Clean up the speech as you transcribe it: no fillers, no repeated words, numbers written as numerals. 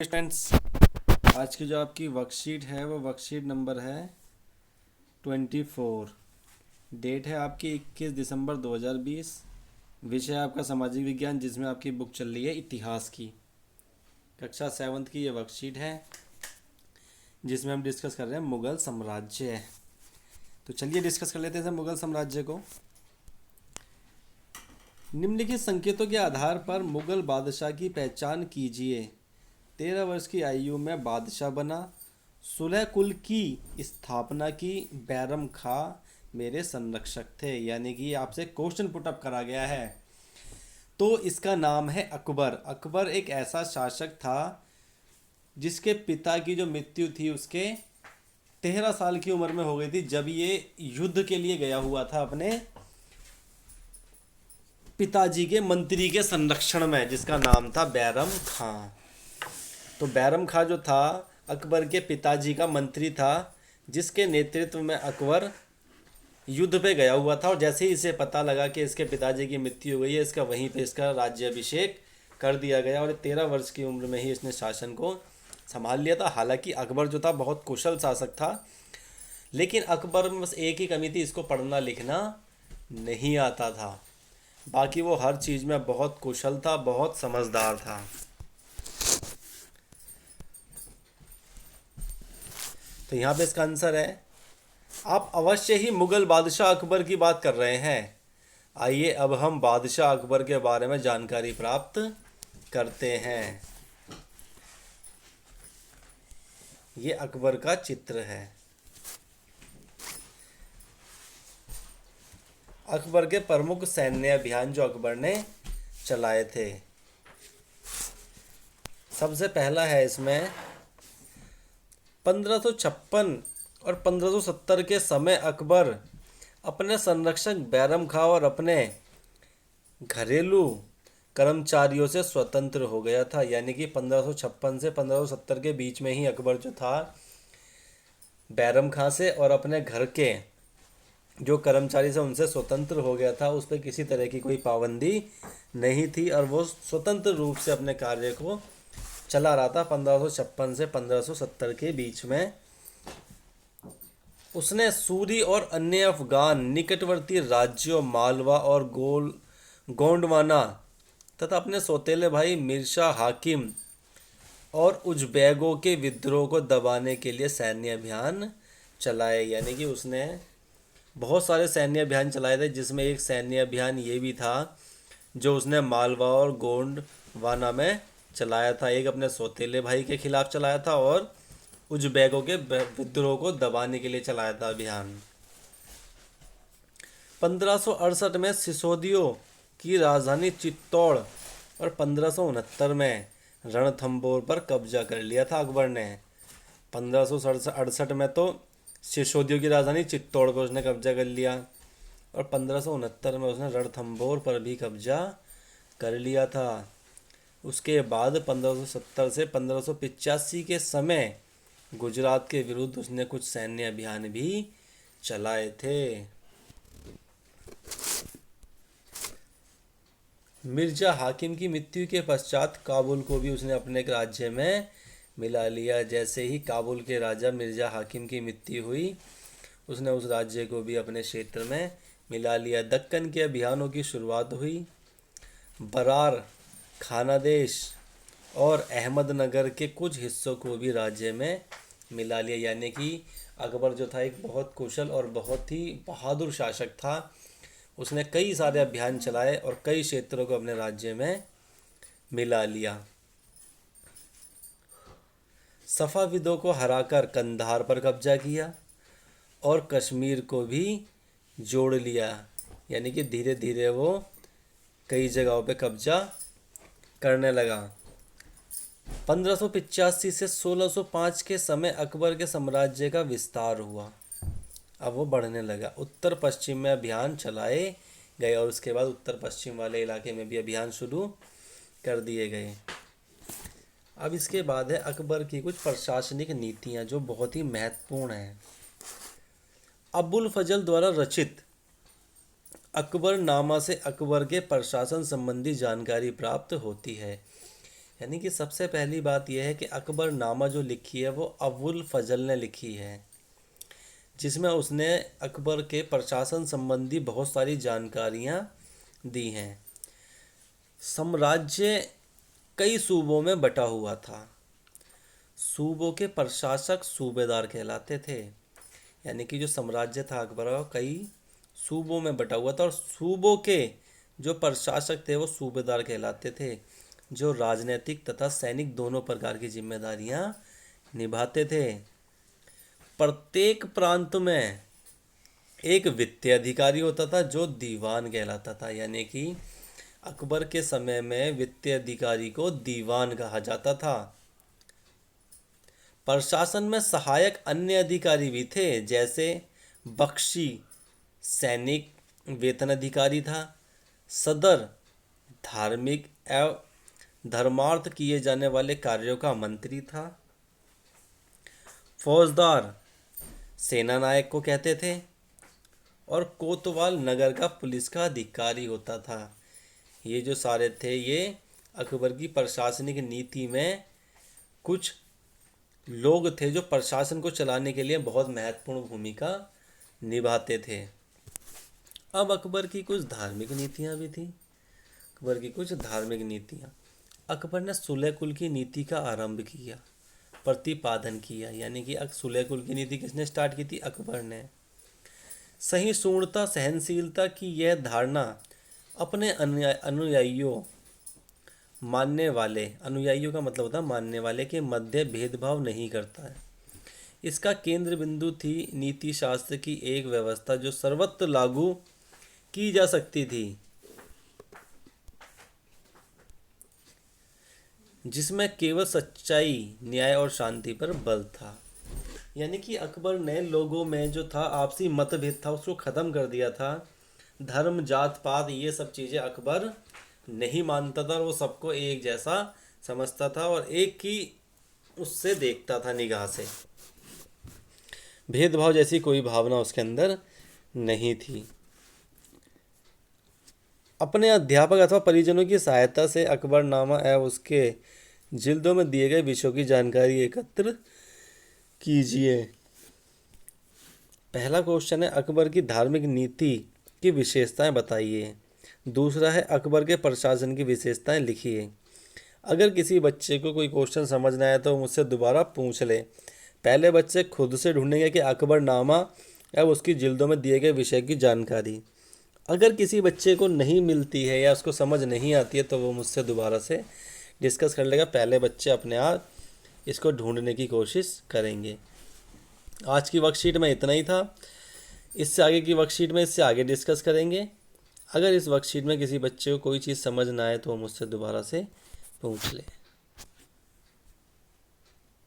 Students, आज की जो आपकी वर्कशीट है वो वर्कशीट नंबर है 24। डेट है आपकी 21 दिसंबर 2020। विषय आपका सामाजिक विज्ञान, जिसमें आपकी बुक चल रही है इतिहास की। कक्षा 7th की ये वर्कशीट है जिसमें हम डिस्कस कर रहे हैं मुग़ल साम्राज्य। तो चलिए डिस्कस कर लेते हैं मुग़ल साम्राज्य को। निम्नलिखित संकेतों के आधार पर मुग़ल बादशाह की पहचान कीजिए। 13 वर्ष की आयु में बादशाह बना, सुलह कुल की स्थापना की, बैरम खां मेरे संरक्षक थे। यानी कि आपसे क्वेश्चन पुटअप करा गया है। तो इसका नाम है अकबर। अकबर एक ऐसा शासक था जिसके पिता की जो मृत्यु थी उसके 13 साल की उम्र में हो गई थी, जब ये युद्ध के लिए गया हुआ था अपने पिताजी के मंत्री के संरक्षण में, जिसका नाम था बैरम खां। तो बैरम खां जो था अकबर के पिताजी का मंत्री था, जिसके नेतृत्व में अकबर युद्ध पे गया हुआ था। और जैसे ही इसे पता लगा कि इसके पिताजी की मृत्यु हो गई है, इसका वहीं पे इसका राज्याभिषेक कर दिया गया और 13 वर्ष की उम्र में ही इसने शासन को संभाल लिया था। हालांकि अकबर जो था बहुत कुशल शासक था, लेकिन अकबर में बस एक ही कमी थी, इसको पढ़ना लिखना नहीं आता था। बाकी वो हर चीज़ में बहुत कुशल था, बहुत समझदार था। तो यहाँ पे इसका आंसर है, आप अवश्य ही मुगल बादशाह अकबर की बात कर रहे हैं। आइए अब हम बादशाह अकबर के बारे में जानकारी प्राप्त करते हैं। ये अकबर का चित्र है। अकबर के प्रमुख सैन्य अभियान जो अकबर ने चलाए थे, सबसे पहला है इसमें 1556 और 1570 के समय अकबर अपने संरक्षक बैरम खां और अपने घरेलू कर्मचारियों से स्वतंत्र हो गया था। यानी कि 1556 से 1570 के बीच में ही अकबर जो था बैरम खां से और अपने घर के जो कर्मचारी से उनसे स्वतंत्र हो गया था। उस पर किसी तरह की कोई पाबंदी नहीं थी और वो स्वतंत्र रूप से अपने कार्य को चला रहा था। 1556 से 1570 के बीच में उसने सूरी और अन्य अफगान निकटवर्ती राज्यों मालवा और गोंडवाना तथा अपने सौतेले भाई मिर्जा हाकिम और उज़्बेकों के विद्रोह को दबाने के लिए सैन्य अभियान चलाए। यानी कि उसने बहुत सारे सैन्य अभियान चलाए थे, जिसमें एक सैन्य अभियान ये भी था जो उसने मालवा और गोंडवाना में चलाया था। एक अपने सौतेले भाई के खिलाफ चलाया था और उज़्बेकों के विद्रोह को दबाने के लिए चलाया था अभियान। 1568 में सिसोदियों की राजधानी चित्तौड़ और 1569 में रणथंभौर पर कब्जा कर लिया था अकबर ने। 1568 में तो सिसोदियों की राजधानी चित्तौड़ पर उसने कब्जा कर लिया और 1569 में उसने रणथंभौर पर भी कब्जा कर लिया था। उसके बाद 1570 से 1585 के समय गुजरात के विरुद्ध उसने कुछ सैन्य अभियान भी चलाए थे। मिर्जा हाकिम की मृत्यु के पश्चात काबुल को भी उसने अपने राज्य में मिला लिया। जैसे ही काबुल के राजा मिर्जा हाकिम की मृत्यु हुई, उसने उस राज्य को भी अपने क्षेत्र में मिला लिया। दक्कन के अभियानों की शुरुआत हुई। बरार, खानादेश और अहमदनगर के कुछ हिस्सों को भी राज्य में मिला लिया। यानी कि अकबर जो था एक बहुत कुशल और बहुत ही बहादुर शासक था। उसने कई सारे अभियान चलाए और कई क्षेत्रों को अपने राज्य में मिला लिया। सफ़ाविदों को हराकर कंधार पर कब्जा किया और कश्मीर को भी जोड़ लिया। यानी कि धीरे धीरे वो कई जगहों पे कब्जा करने लगा। 1585 से 1605 के समय अकबर के साम्राज्य का विस्तार हुआ। अब वो बढ़ने लगा। उत्तर पश्चिम में अभियान चलाए गए और उसके बाद उत्तर पश्चिम वाले इलाके में भी अभियान शुरू कर दिए गए। अब इसके बाद है अकबर की कुछ प्रशासनिक नीतियां जो बहुत ही महत्वपूर्ण हैं। अबुल फजल द्वारा रचित अकबर नामा से अकबर के प्रशासन संबंधी जानकारी प्राप्त होती है। यानी कि सबसे पहली बात यह है कि अकबरनामा जो लिखी है वो अबुल फजल ने लिखी है, जिसमें उसने अकबर के प्रशासन संबंधी बहुत सारी जानकारियाँ दी हैं। साम्राज्य कई सूबों में बटा हुआ था। सूबों के प्रशासक सूबेदार कहलाते थे। यानी कि जो साम्राज्य था अकबर का कई सूबों में बटा हुआ था, और सूबों के जो प्रशासक थे वो सूबेदार कहलाते थे, जो राजनीतिक तथा सैनिक दोनों प्रकार की जिम्मेदारियां निभाते थे। प्रत्येक प्रांत में एक वित्तीय अधिकारी होता था जो दीवान कहलाता था। यानी कि अकबर के समय में वित्तीय अधिकारी को दीवान कहा जाता था। प्रशासन में सहायक अन्य अधिकारी भी थे, जैसे बख्शी सैनिक वेतन अधिकारी था, सदर धार्मिक एवं धर्मार्थ किए जाने वाले कार्यों का मंत्री था, फौजदार सेना नायक को कहते थे, और कोतवाल नगर का पुलिस का अधिकारी होता था। ये जो सारे थे ये अकबर की प्रशासनिक नीति में कुछ लोग थे जो प्रशासन को चलाने के लिए बहुत महत्वपूर्ण भूमिका निभाते थे। अब अकबर की कुछ धार्मिक नीतियाँ भी थी। अकबर की कुछ धार्मिक नीतियाँ, अकबर ने सुलह कुल की नीति का आरंभ किया, प्रतिपादन किया। यानी कि सुलह कुल की नीति किसने स्टार्ट की थी? अकबर ने। सहिष्णुता सहनशीलता की यह धारणा अपने अनुयायियों का मतलब होता है मानने वाले के मध्य भेदभाव नहीं करता है। इसका केंद्र बिंदु थी नीति शास्त्र की एक व्यवस्था जो सर्वत्र लागू की जा सकती थी, जिसमें केवल सच्चाई, न्याय और शांति पर बल था। यानी कि अकबर ने लोगों में जो था आपसी मतभेद था उसको ख़त्म कर दिया था। धर्म, जात पात ये सब चीज़ें अकबर नहीं मानता था, और वो सबको एक जैसा समझता था और एक ही उससे देखता था निगाह से। भेदभाव जैसी कोई भावना उसके अंदर नहीं थी। अपने अध्यापक अथवा परिजनों की सहायता से अकबरनामा एवं उसके जिल्दों में दिए गए विषयों की जानकारी एकत्र कीजिए। पहला क्वेश्चन है अकबर की धार्मिक नीति की विशेषताएं बताइए। दूसरा है अकबर के प्रशासन की विशेषताएं लिखिए। अगर किसी बच्चे को कोई क्वेश्चन समझ ना आए तो मुझसे दोबारा पूछ ले। पहले बच्चे खुद से ढूंढेंगे कि अकबरनामा या उसकी जिल्दों में दिए गए विषय की जानकारी। अगर किसी बच्चे को नहीं मिलती है या उसको समझ नहीं आती है तो वो मुझसे दोबारा से डिस्कस कर लेगा। पहले बच्चे अपने आप इसको ढूंढने की कोशिश करेंगे। आज की वर्कशीट में इतना ही था। इससे आगे की वर्कशीट में इससे आगे डिस्कस करेंगे। अगर इस वर्कशीट में किसी बच्चे को कोई चीज़ समझ ना आए तो वो मुझसे दोबारा से पूछ ले।